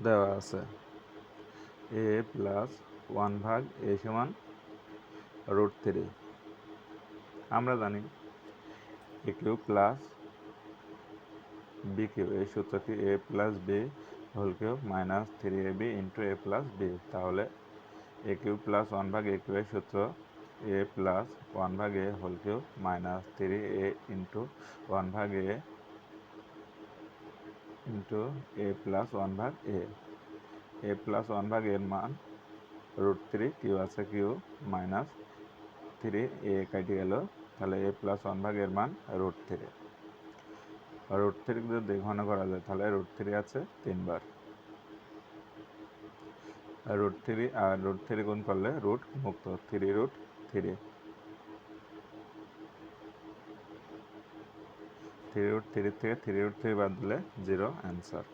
দেওয়া আছে এ plus 1/a সমান √3। আমরা জানি a cube plus b cube, এই সূত্রটি a plus b whole cube minus 3ab into a plus b. তাহলে এ কিউব প্লাস 1/a কিউবের সূত্র a plus 1/a whole cube minus 3a into 1/a into a plus 1/a। A plus 1/a এর মান √3, Q আছে Q, minus 3a কেটে গেল, তাহলে এ plus 1/a এর মান √3। √3 যদি ঘন করা যায় তাহলে √3 আছে 3 বার। √3 আর √3 গুণ করলে রুট মুক্ত, 3√3। 3√3 থেকে 3√3 বাদ দিলে 0 অ্যান্সার।